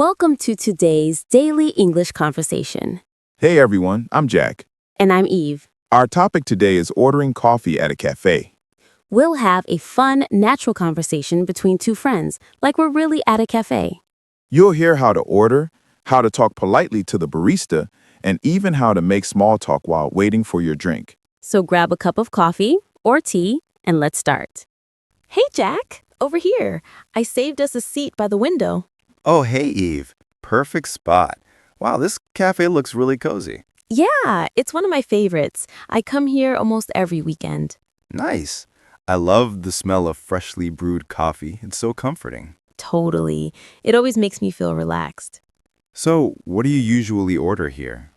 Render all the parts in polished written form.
Welcome to today's Daily English Conversation. Hey everyone, I'm Jack. And I'm Eve. Our topic today is ordering coffee at a cafe. We'll have a fun, natural conversation between two friends, like we're really at a cafe. You'll hear how to order, how to talk politely to the barista, and even how to make small talk while waiting for your drink. So grab a cup of coffee or tea and let's start. Hey, Jack, over here. I saved us a seat by the window. Oh, hey, Eve. Perfect spot. Wow, this cafe looks really cozy. Yeah, it's one of my favorites. I come here almost every weekend. Nice. I love the smell of freshly brewed coffee. It's so comforting. Totally. It always makes me feel relaxed. So, what do you usually order here?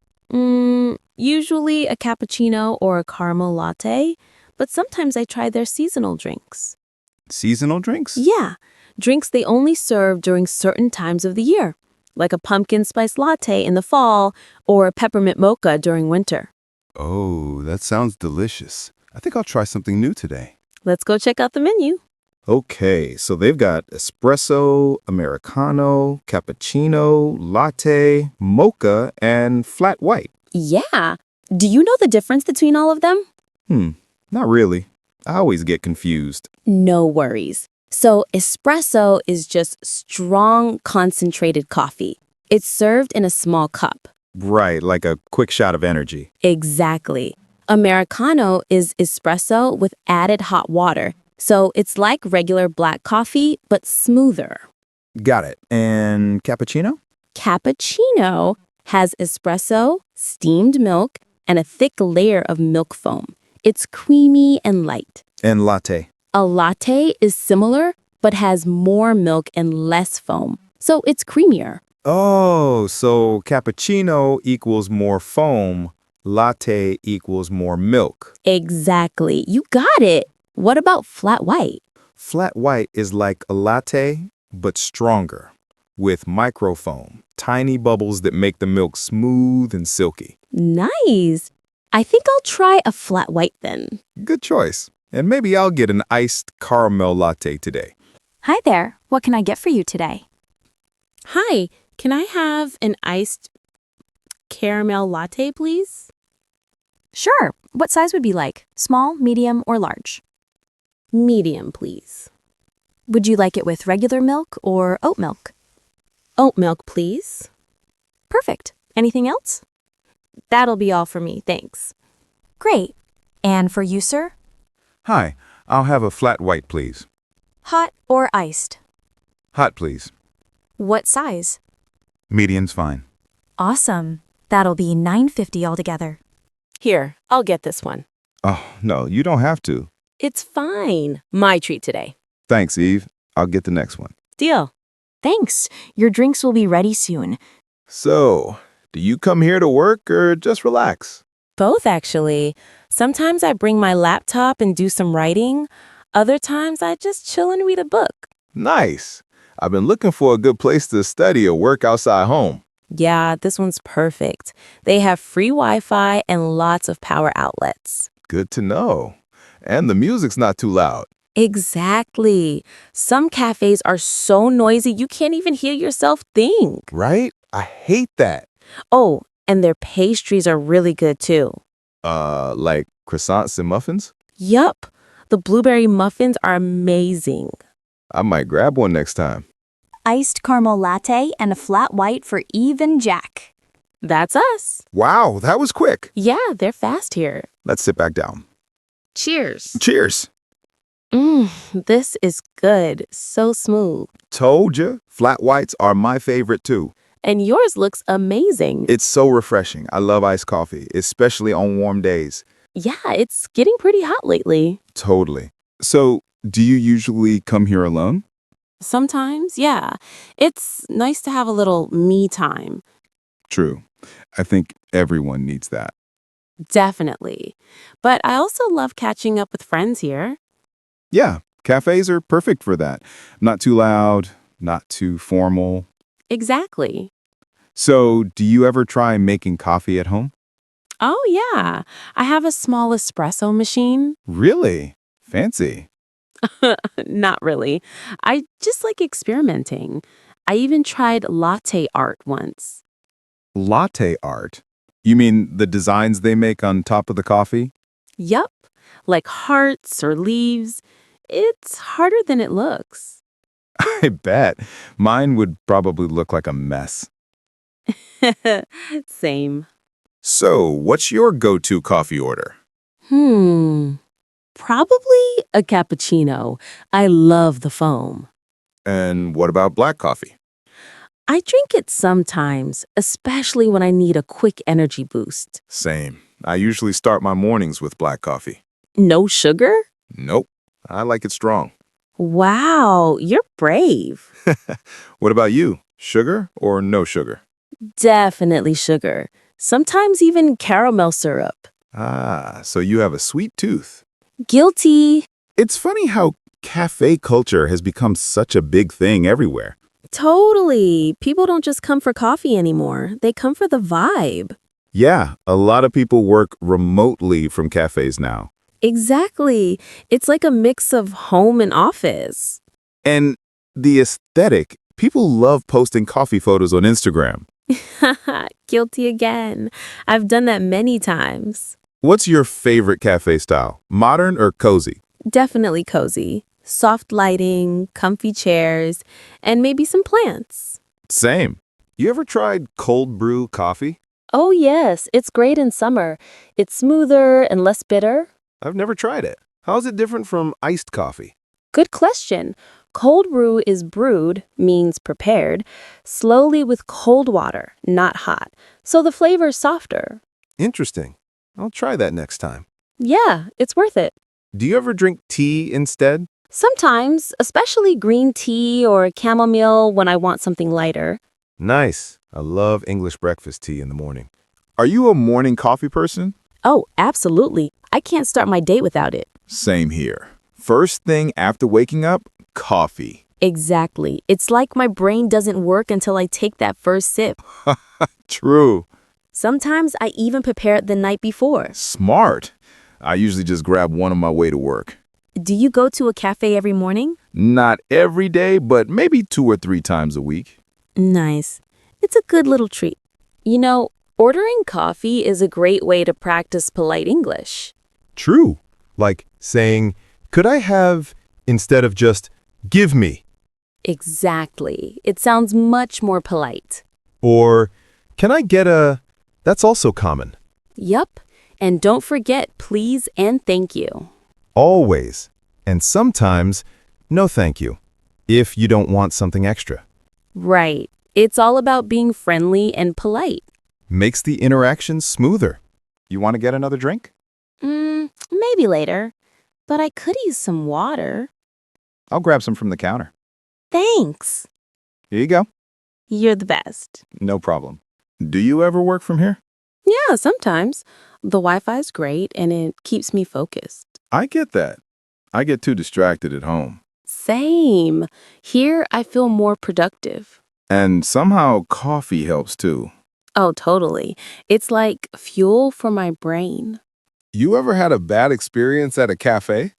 Usually a cappuccino or a caramel latte, but sometimes I try their seasonal drinks. Seasonal drinks? Yeah, drinks they only serve during certain times of the year, like a pumpkin spice latte in the fall or a peppermint mocha during winter. Oh, that sounds delicious. I think I'll try something new today. Let's go check out the menu. Okay, so they've got espresso, americano, cappuccino, latte, mocha, and flat white. Yeah. Do you know the difference between all of them? Not really. I always get confused. No worries. So espresso is just strong, concentrated coffee. It's served in a small cup. Right, like a quick shot of energy. Exactly. Americano is espresso with added hot water. So it's like regular black coffee, but smoother. Got it. And cappuccino? Cappuccino has espresso, steamed milk, and a thick layer of milk foam. It's creamy and light. And latte. A latte is similar, but has more milk and less foam. So it's creamier. Oh, so cappuccino equals more foam, latte equals more milk. Exactly. You got it. What about flat white? Flat white is like a latte, but stronger, with microfoam, tiny bubbles that make the milk smooth and silky. Nice. I think I'll try a flat white then. Good choice. And maybe I'll get an iced caramel latte today. Hi there. What can I get for you today? Hi, can I have an iced caramel latte, please? Sure. What size would be like? Small, medium, or large? Medium, please. Would you like it with regular milk or oat milk? Oat milk, please. Perfect. Anything else? That'll be all for me, thanks. Great. And for you, sir? Hi, I'll have a flat white, please. Hot or iced? Hot, please. What size? Medium's fine. Awesome. That'll be $9.50 altogether. Here, I'll get this one. Oh, no, you don't have to. It's fine. My treat today. Thanks, Eve. I'll get the next one. Deal. Thanks. Your drinks will be ready soon. So, do you come here to work or just relax? Both, actually. Sometimes I bring my laptop and do some writing. Other times I just chill and read a book. Nice. I've been looking for a good place to study or work outside home. Yeah, this one's perfect. They have free Wi-Fi and lots of power outlets. Good to know. And the music's not too loud. Exactly. Some cafes are so noisy you can't even hear yourself think. Right? I hate that. Oh, and their pastries are really good too. Like croissants and muffins? Yup. The blueberry muffins are amazing. I might grab one next time. Iced caramel latte and a flat white for Eve and Jack. That's us. Wow, that was quick. Yeah, they're fast here. Let's sit back down. Cheers. Cheers. This is good. So smooth. Told ya, flat whites are my favorite too. And yours looks amazing. It's so refreshing. I love iced coffee, especially on warm days. Yeah, it's getting pretty hot lately. Totally. So, do you usually come here alone? Sometimes, yeah. It's nice to have a little me time. True. I think everyone needs that. Definitely. But I also love catching up with friends here. Yeah, cafes are perfect for that. Not too loud, not too formal. Exactly. So, do you ever try making coffee at home? Oh, yeah. I have a small espresso machine. Really? Fancy. Not really. I just like experimenting. I even tried latte art once. Latte art? You mean the designs they make on top of the coffee? Yup, like hearts or leaves. It's harder than it looks. I bet. Mine would probably look like a mess. Same. So, what's your go-to coffee order? Probably a cappuccino. I love the foam. And what about black coffee? I drink it sometimes, especially when I need a quick energy boost. Same. I usually start my mornings with black coffee. No sugar? Nope. I like it strong. Wow, you're brave. What about you? Sugar or no sugar? Definitely sugar. Sometimes even caramel syrup. Ah, so you have a sweet tooth. Guilty. It's funny how cafe culture has become such a big thing everywhere. Totally. People don't just come for coffee anymore. They come for the vibe. Yeah, a lot of people work remotely from cafes now. Exactly. It's like a mix of home and office. And the aesthetic, people love posting coffee photos on Instagram. Guilty again. I've done that many times. What's your favorite cafe style? Modern or cozy? Definitely cozy. Soft lighting, comfy chairs, and maybe some plants. Same. You ever tried cold brew coffee? Oh, yes. It's great in summer. It's smoother and less bitter. I've never tried it. How's it different from iced coffee? Good question. Cold brew is brewed, means prepared, slowly with cold water, not hot. So the flavor's softer. Interesting. I'll try that next time. Yeah, it's worth it. Do you ever drink tea instead? Sometimes, especially green tea or chamomile when I want something lighter. Nice. I love English breakfast tea in the morning. Are you a morning coffee person? Oh, absolutely. I can't start my day without it. Same here. First thing after waking up, coffee. Exactly. It's like my brain doesn't work until I take that first sip. True. Sometimes I even prepare it the night before. Smart. I usually just grab one on my way to work. Do you go to a cafe every morning? Not every day, but maybe 2 or 3 times a week. Nice. It's a good little treat. You know, ordering coffee is a great way to practice polite English. True. Like saying, could I have, instead of just, give me? Exactly. It sounds much more polite. Or, can I get a... That's also common. Yup. And don't forget please and thank you. Always. And sometimes, no thank you, if you don't want something extra. Right. It's all about being friendly and polite. Makes the interaction smoother. You want to get another drink? Maybe later. But I could use some water. I'll grab some from the counter. Thanks. Here you go. You're the best. No problem. Do you ever work from here? Yeah, sometimes. The Wi-Fi's great and it keeps me focused. I get that. I get too distracted at home. Same. Here, I feel more productive. And somehow coffee helps too. Oh, totally. It's like fuel for my brain. You ever had a bad experience at a cafe?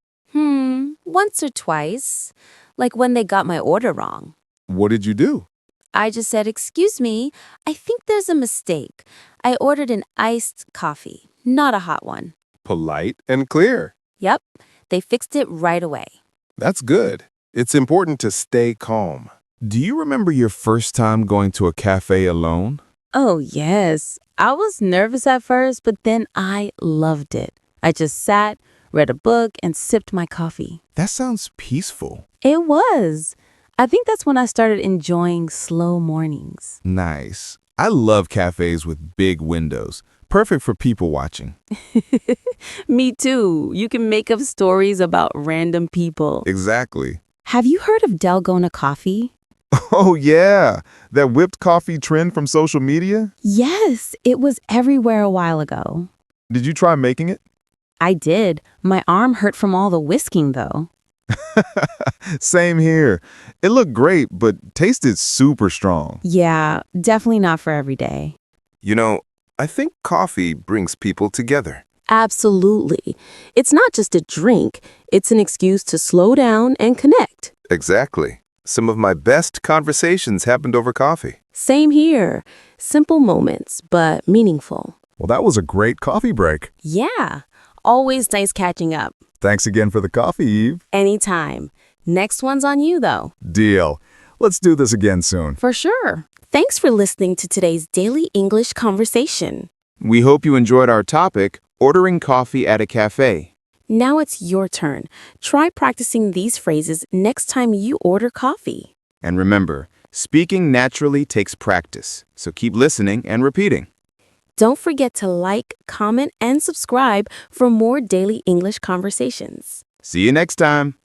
Once or twice. Like when they got my order wrong. What did you do? I just said, "Excuse me, I think there's a mistake. I ordered an iced coffee, not a hot one." Polite and clear. Yep, they fixed it right away. That's good. It's important to stay calm. Do you remember your first time going to a cafe alone? Oh, yes. I was nervous at first, but then I loved it. I just sat, read a book, and sipped my coffee. That sounds peaceful. It was. I think that's when I started enjoying slow mornings. Nice. I love cafes with big windows. Perfect for people watching. Me too. You can make up stories about random people. Exactly. Have you heard of Dalgona coffee? Oh, yeah. That whipped coffee trend from social media? Yes, it was everywhere a while ago. Did you try making it? I did. My arm hurt from all the whisking, though. Same here. It looked great, but tasted super strong. Yeah, definitely not for every day. You know, I think coffee brings people together. Absolutely. It's not just a drink, it's an excuse to slow down and connect. Exactly. Some of my best conversations happened over coffee. Same here. Simple moments, but meaningful. Well, that was a great coffee break. Yeah. Always nice catching up. Thanks again for the coffee, Eve. Anytime. Next one's on you, though. Deal. Let's do this again soon. For sure. Thanks for listening to today's Daily English Conversation. We hope you enjoyed our topic, ordering coffee at a cafe. Now it's your turn. Try practicing these phrases next time you order coffee. And remember, speaking naturally takes practice, so keep listening and repeating. Don't forget to like, comment, and subscribe for more daily English conversations. See you next time.